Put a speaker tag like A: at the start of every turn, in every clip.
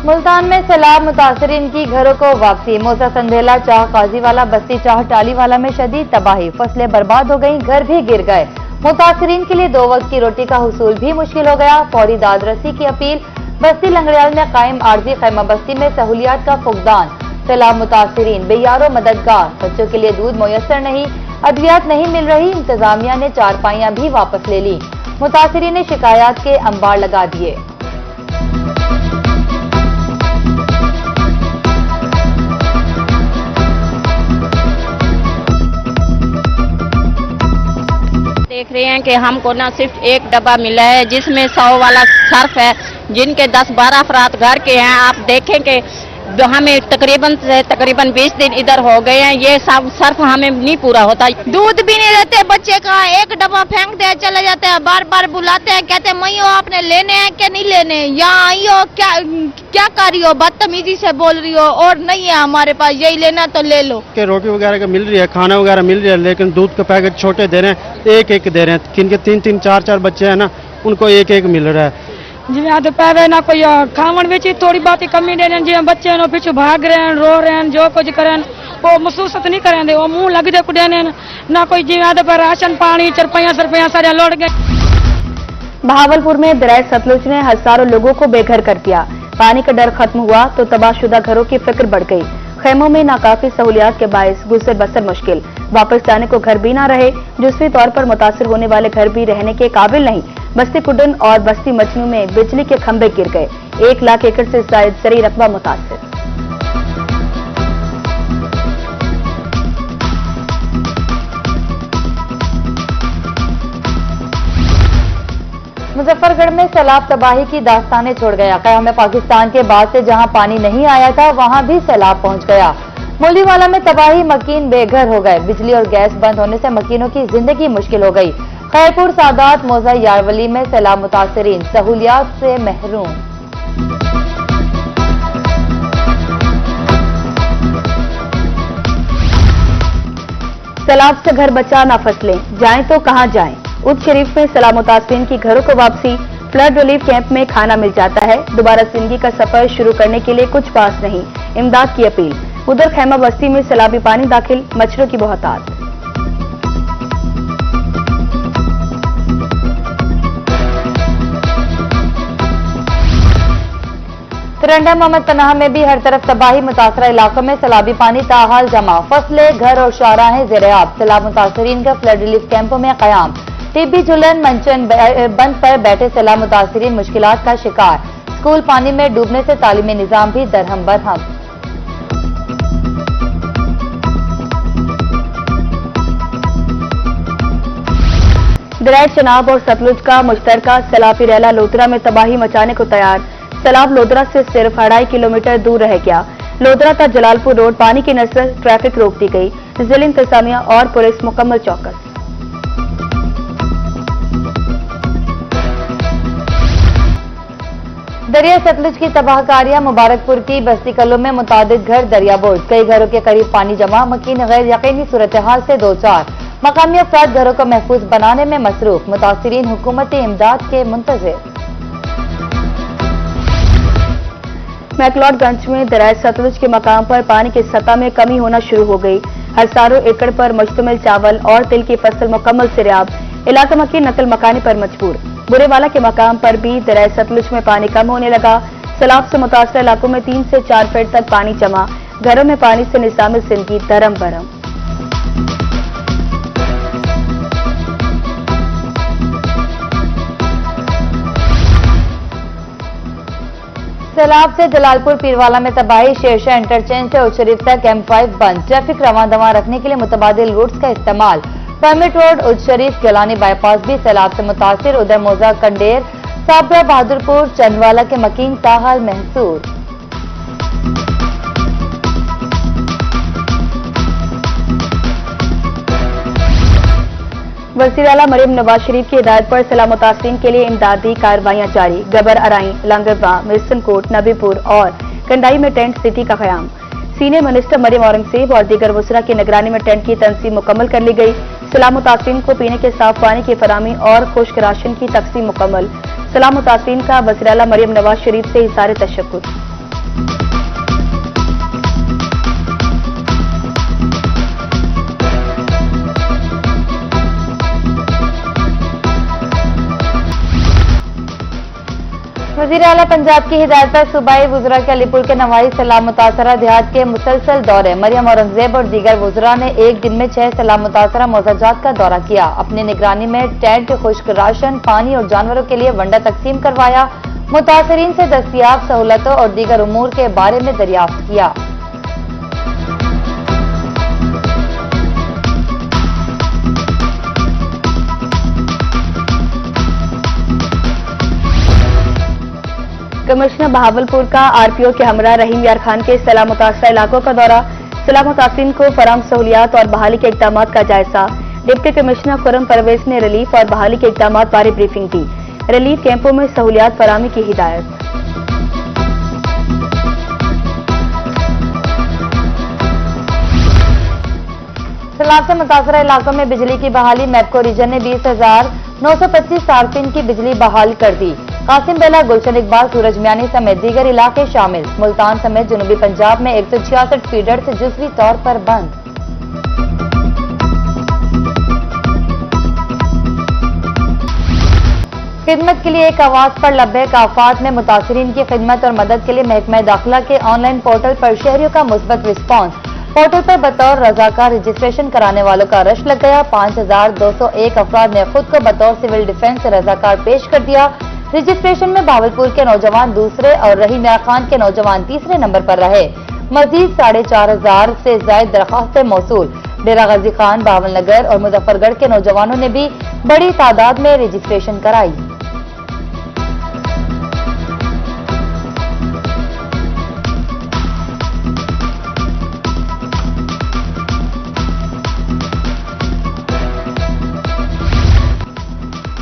A: मुल्तान में सैलाब मुतासरीन की घरों को वापसी। मौसा संधेला चाह काजीवाला बस्ती चाह टालीवाला में शदीद तबाही, फसलें बर्बाद हो गईं, घर भी गिर गए। मुतासरीन के लिए 2 वक्त की रोटी का हुसूल भी मुश्किल हो गया। फौरी दादरसी की अपील। बस्ती लंगड़ियाल में कायम आरजी खैमा बस्ती में सहूलियात का फुकदान। सैलाब मुतासरीन बेयारो मददगार। बच्चों के लिए दूध मुयस्सर नहीं, अद्वियात नहीं मिल रही। इंतजामिया ने चारपाइयां भी वापस ले ली। मुतासरीन ने शिकायत के अंबार लगा दिए।
B: देख रहे हैं कि हमको ना सिर्फ एक डब्बा मिला है जिसमें 100 वाला सर्फ है, जिनके 10-12 अफराद घर के हैं। आप देखें कि हमें तकरीबन 20 दिन इधर हो गए हैं, ये सब सर्फ हमें नहीं पूरा होता।
C: दूध भी नहीं देते बच्चे का, एक डब्बा फेंक दे चले जाते हैं। बार बार बुलाते हैं, कहते हैं मैयो आपने लेने हैं कि नहीं लेने, यहाँ आई हो, क्या कर रही हो, बदतमीजी से बोल रही हो, और नहीं है हमारे पास, यही लेना तो ले लो।
D: कि रोटी वगैरह का मिल रही है, खाना वगैरह मिल रही है, लेकिन दूध का पैकेट छोटे दे रहे हैं, एक दे रहे हैं। जिनके 3-3, 4-4 बच्चे हैं ना, उनको एक मिल रहा है।
E: जिवें आदे पैवे ना कोई खावन विच थोड़ी बहुत कमी दे रहे, जिवें बच्चे नो पिछू भाग रहे हैं, रो रहे हैं, जो कुछ करें वो महसूस नहीं करेंगे, वो मुंह लगते कुड़े ने ना कोई जिवें आदे पर राशन पानी चरपाइयां सारे लौट गए।
F: बहावलपुर में दरिया सतलुज ने हजारों लोगों को बेघर कर दिया। पानी का डर खत्म हुआ तो तबाहशुदा घरों की फिक्र बढ़ गई। खेमों में नाकाफी सहूलियात के बायस गुजर बसर मुश्किल। वापस जाने को घर भी ना रहे, जुज़वी तौर पर मुतासिर होने वाले घर भी रहने के काबिल नहीं। बस्ती कुडन और बस्ती मजनू में बिजली के खंभे गिर गए। 1 लाख एकड़ से जायद ज़री रकबा मुतासिर।
A: मुजफ्फरगढ़ में सैलाब तबाही की दास्तानें छोड़ गया। क़याम पाकिस्तान के बाद से जहां पानी नहीं आया था, वहां भी सैलाब पहुंच गया। मूलीवाला में तबाही, मकीन बेघर हो गए। बिजली और गैस बंद होने से मकीनों की जिंदगी मुश्किल हो गई। खैरपुर, सादात, मौजा, यारवली में सैलाब मुतासरीन सहूलियात से महरूम।
F: सैलाब से घर बचा ना फसलें, जाएं तो कहां जाएं। उच्च शरीफ में सैलाब मुतासरीन की घरों को वापसी। फ्लड रिलीफ कैंप में खाना मिल जाता है। दोबारा जिंदगी का सफर शुरू करने के लिए कुछ पास नहीं। इमदाद की अपील। उधर खैमा बस्ती में सैलाबी पानी दाखिल, मच्छरों की बहुतात।
A: तिरंडा मोहम्मद पनाह में भी हर तरफ तबाही। मुतासरा इलाकों में सैलाबी पानी ताहाल जमा। फसलें, घर और शाहराहें ज़ेर-ए-आब। सैलाब मुतासरीन का फ्लड रिलीफ कैंपों में क़याम। टिब्बी झुलन मंचन बंद पर बैठे सैलाब मुतासरीन मुश्किलात का शिकार। स्कूल पानी में डूबने से तालीमी निज़ाम भी दरहम बरहम।
F: दरिया चनाब और सतलुज का मुश्तरका सैलाबी रैला लोधरा में तबाही मचाने को तैयार। सैलाब लोधरा से सिर्फ 2.5 किलोमीटर दूर रह गया। लोधरा तक जलालपुर रोड पानी की नजर, ट्रैफिक रोक दी गई। जिला इंतजामिया और पुलिस मुकम्मल चौकस।
A: दरिया सतलुज की तबाहकारियां। मुबारकपुर की बस्ती कलों में मुतादिद घर दरियाबोर्ड। कई घरों के करीब पानी जमा। मकीन गैर यकीनी सूरत हाल से 2-4। मकामी अफराद घरों को महफूज बनाने में मसरूफ। मुतासिरीन हुकूमती इमदाद के मुंतज़िर।
F: मैकलॉडगंज में दरिया सतलुज के मकाम पर पानी की सतह में कमी होना शुरू हो गई। हजारों एकड़ पर मुश्तमिल चावल और तिल की फसल मुकम्मल सिरयाब। इलाका मकीन नकल मकानी पर मजबूर। बुरेवाला के मकाम पर भी दरिया सतलुज में पानी कम होने लगा। सैलाब से मुतासर इलाकों में 3 से 4 फीट तक पानी जमा। घरों में पानी से निज़ाम जिंदगी दरम बरम।
A: सैलाब से जलालपुर पीरवाला में तबाही। शेरशाह इंटरचेंज से उच्च शरीफ तक M5 बंद। ट्रैफिक रवां दवा रखने के लिए मुतबादिल रूट्स का इस्तेमाल। परमिट रोड, उच्च शरीफ, गिलानी बाईपास भी सैलाब से मुतासिर। उधर मौजा, कंडेर, साबरा, बहादुरपुर, चंदवाला के मकीन ताहाल महसूर।
F: वज़ीर-ए-आला मरीम नवाज शरीफ की हिदायत पर सैलाब मुतासरीन के लिए इमदादी कार्रवाइयां जारी। गबर अराई, लंगरवा, मिसनकोट, नबीपुर और कंडाई में टेंट सिटी का क़याम। सीनियर मिनिस्टर मरीम औरंगजेब और दीगर वज़रा की निगरानी में टेंट की तंसीब मुकम्मल कर ली गई। सैलाब मुतासरीन को पीने के साफ पानी की फराहमी और खुश्क राशन की तकसीम मुकम्मल। सैलाब मुतासरीन का वज़ीर-ए-आला मरीम नवाज शरीफ से इज़हार तशक्कुर।
A: वज़ीर आला पंजाब की हिदायत पर सूबाई वुज़रा के अलीपुर के नवाई सैलाब मुतासरा देहात के मुसलसल दौरे मरियम औरंगजेब और दीगर वुज़रा ने एक दिन में 6 सैलाब मुतासरा मौज़ाजात का दौरा किया। अपनी निगरानी में टेंट, खुश्क राशन, पानी और जानवरों के लिए वंडा तकसीम करवाया। मुतासरीन से दस्तियाब सहूलतों और दीगर उमूर के बारे में दरियाफ्त किया।
F: कमिश्नर बहावलपुर का आरपीओ के हमरा रहीम यार खान के सैलाब मुतासरा इलाकों का दौरा, सैलाब मुतासरीन को फराहम सहूलियात और बहाली के इक़दामात का जायजा। डिप्टी कमिश्नर खुर्रम परवेज ने रिलीफ और बहाली के इक़दामात बारे ब्रीफिंग दी। रिलीफ कैंपों में सहूलियात फराहमी की हिदायत।
A: सैलाब से मुतासरा इलाकों में बिजली की बहाली। मैपको रीजन ने 20,925 सार्फिन की बिजली बहाल कर दी। कासिम बेला, गुलशन इकबाल, सूरज मियानी समेत दीगर इलाके शामिल। मुल्तान समेत जनूबी पंजाब में 166 फीडर से जुज़वी तौर पर बंद। खिदमत के लिए एक आवाज पर लब्बैक आफात में मुतासरीन की खिदमत और मदद के लिए महकमा दाखिला के ऑनलाइन पोर्टल पर शहरियों का मुस्बत रिस्पॉन्स। पोर्टल पर बतौर रजाकार रजिस्ट्रेशन कराने वालों का रश लग गया। 5,201 अफराद ने खुद को बतौर सिविल डिफेंस रजाकार पेश कर दिया। रजिस्ट्रेशन में बहावलपुर के नौजवान दूसरे और रहीम यार खान के नौजवान तीसरे नंबर पर रहे। मजीद 4,500 से ज्यादा दरखास्तें मौसूल। डेरा गाजी खान, बावलनगर और मुजफ्फरगढ़ के नौजवानों ने भी बड़ी तादाद में रजिस्ट्रेशन कराई।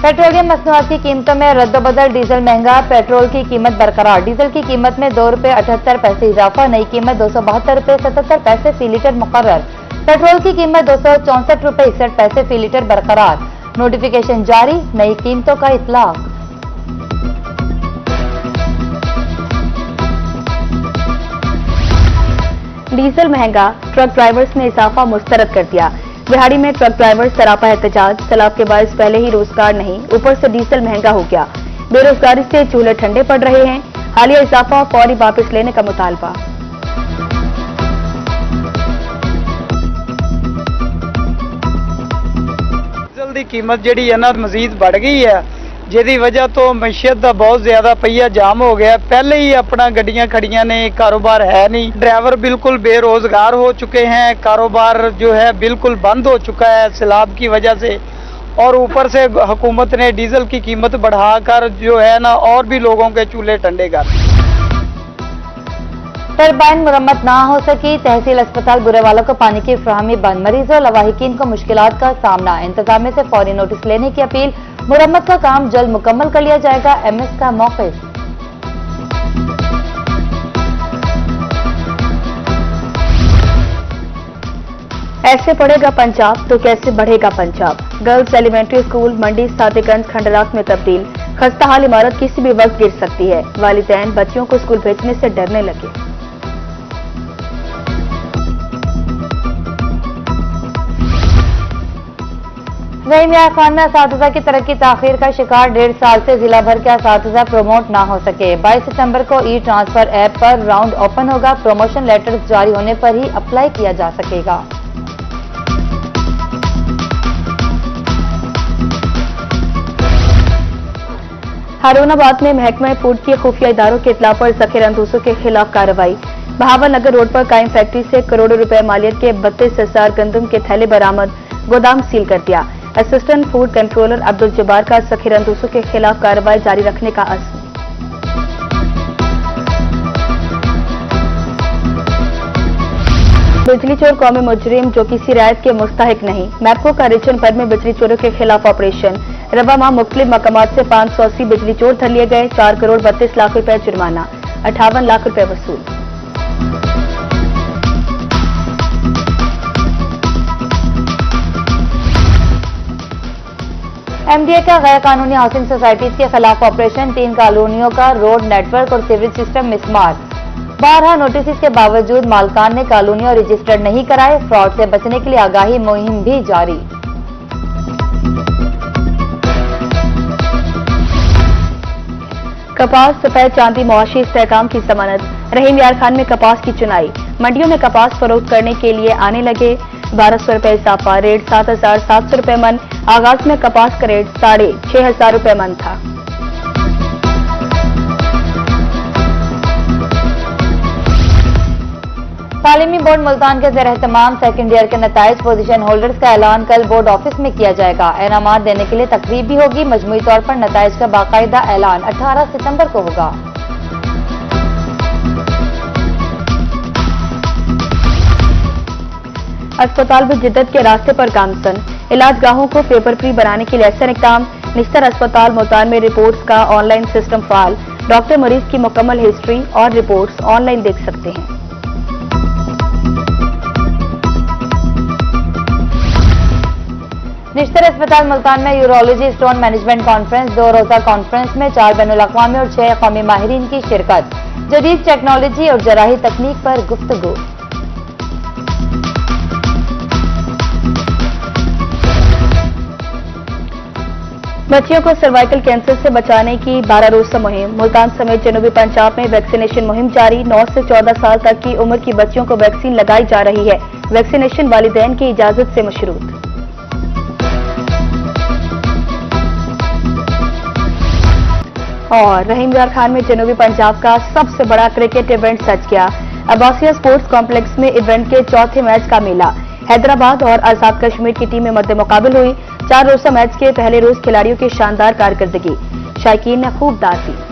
A: पेट्रोलियम मसनूआत की कीमतों में रद्दबदल। डीजल महंगा, पेट्रोल की कीमत बरकरार। डीजल की कीमत में ₹2.78 इजाफा, नई कीमत ₹272.77 फी लीटर मुकर्रर। पेट्रोल की कीमत ₹264.61 फी लीटर बरकरार। नोटिफिकेशन जारी, नई कीमतों का इतलाक।
F: डीजल महंगा, ट्रक ड्राइवर्स ने इजाफा मुस्तरद कर दिया। बिहाड़ी में ट्रक ड्राइवर सरापा एहतजाज। सैलाब के बायस पहले ही रोजगार नहीं, ऊपर से डीजल महंगा हो गया। बेरोजगारी से चूल्हे ठंडे पड़ रहे हैं। हालिया इजाफा फौरी वापस लेने का मुतालबा।
G: डीजल की कीमत जी है ना मजीद बढ़ गई है, जिहदी वजह तो मैशियत का बहुत ज्यादा पहिया जाम हो गया। पहले ही अपना गड्डियां खड़ियां ने, कारोबार है नहीं। ड्राइवर बिल्कुल बेरोजगार हो चुके हैं। कारोबार जो है बिल्कुल बंद हो चुका है सैलाब की वजह से। और ऊपर से हुकूमत ने डीजल की कीमत बढ़ाकर जो है ना और भी लोगों के चूल्हे ठंडे कर।
A: टरबाइन मुरम्मत ना हो सकी। तहसील अस्पताल गुरेवाला को पानी की फ्राहमी बंद। मरीजों लवाहिकीन को मुश्किलात का सामना। इंतजामिया से फौरी नोटिस लेने की अपील। मुरम्मत का काम जल्द मुकम्मल कर लिया जाएगा। एमएस का मौक़िफ़।
F: ऐसे पढ़ेगा पंजाब तो कैसे बढ़ेगा पंजाब। गर्ल्स एलिमेंट्री स्कूल मंडी सादिकगंज खंडरात में तब्दील। खस्ताहाल इमारत किसी भी वक्त गिर सकती है। वालिदैन बच्चियों को स्कूल भेजने से डरने लगे।
A: रहीम यार खान में असातिज़ा की तरक्की ताखीर का शिकार। 1.5 साल से जिला भर के असातिज़ा प्रमोट ना हो सके। 22 सितंबर को ई ट्रांसफर ऐप पर राउंड ओपन होगा। प्रमोशन लेटर्स जारी होने पर ही अप्लाई किया जा सकेगा।
F: हारूनाबाद में महकमा फूड के खुफिया इदारों के इत्ला पर ज़ख़ीरा अंदोज़ों के खिलाफ कार्रवाई। बहावलनगर रोड पर कायम फैक्ट्री से करोड़ों रुपए मालियत के 32,000 गंदम के थैले बरामद। गोदाम सील कर दिया। Assistant food controller Abdul Jabbar का ज़ख़ीरा अंदोज़ों के खिलाफ कार्रवाई जारी रखने का अज़्म। बिजली चोर कौमी मुजरिम जो किसी रियायत के मुस्तहिक नहीं। मैपको का रीजन भर में बिजली चोरों के खिलाफ ऑपरेशन। रबा माह मुख्तलिफ मकामात से 580 बिजली चोर धर लिए गए। 4 करोड़ 32 लाख रुपए जुर्माना, 58 लाख रुपए वसूल।
A: एमडीए का गैर कानूनी हाउसिंग सोसाइटीज के खिलाफ ऑपरेशन। 3 कॉलोनियों का रोड नेटवर्क और सीवरेज सिस्टम मिसमार। 12 नोटिस के बावजूद मालकान ने कॉलोनी और रजिस्टर्ड नहीं कराए। फ्रॉड से बचने के लिए आगाही मुहिम भी जारी।
F: कपास, सफेद चांदी, मुआशी इस्तेहकाम की जमानत। रहीम यार खान में कपास की चुनाई। मंडियों में कपास फरोख्त करने के लिए आने लगे। 1200 रुपए इजाफा, रेट 7,700 रुपए मन। आगाज में कपास का रेट 6,500 रुपए मन था।
A: तालीमी बोर्ड मुल्तान के ज़ेर एहतमाम सेकेंड ईयर के नताइज पोजीशन होल्डर्स का ऐलान कल बोर्ड ऑफिस में किया जाएगा। इनामात देने के लिए तकरीब भी होगी। मजमूई तौर पर नताइज का बाकायदा ऐलान 18 सितंबर को होगा।
F: अस्पताल में जिद्दत के रास्ते पर गामसन। इलाज गाहों को पेपर फ्री बनाने के लिए ऐसा इक़दाम। निस्तर अस्पताल मुल्तान में रिपोर्ट्स का ऑनलाइन सिस्टम फाल। डॉक्टर मरीज की मुकम्मल हिस्ट्री और रिपोर्ट्स ऑनलाइन देख सकते हैं।
A: निश्तर अस्पताल मुल्तान में यूरोलॉजी स्टोन मैनेजमेंट कॉन्फ्रेंस 2 रोजा कॉन्फ्रेंस में 4 बैनुल-अक़वामी और 6 कौमी माहिरीन की शिरकत। जदीद टेक्नोलॉजी और जराही तकनीक पर गुफ्तगू।
F: बच्चियों को सर्वाइकल कैंसर से बचाने की 12 रोजा मुहिम। मुल्तान समेत जनूबी पंजाब में वैक्सीनेशन मुहिम जारी। 9 से 14 साल तक की उम्र की बच्चियों को वैक्सीन लगाई जा रही है। वैक्सीनेशन वालिदैन की इजाजत से मशरूत। और रहीम यार खान में जनूबी पंजाब का सबसे बड़ा क्रिकेट इवेंट सज गया। अब्बासिया स्पोर्ट्स कॉम्प्लेक्स में इवेंट के चौथे मैच का मेला। हैदराबाद और आजाद कश्मीर की टीमें मद्दे मुकाबिल हुई। 4 रोजा मैच के पहले रोज खिलाड़ियों की शानदार कारकर्दगी। शायकीन ने खूब दाद दी।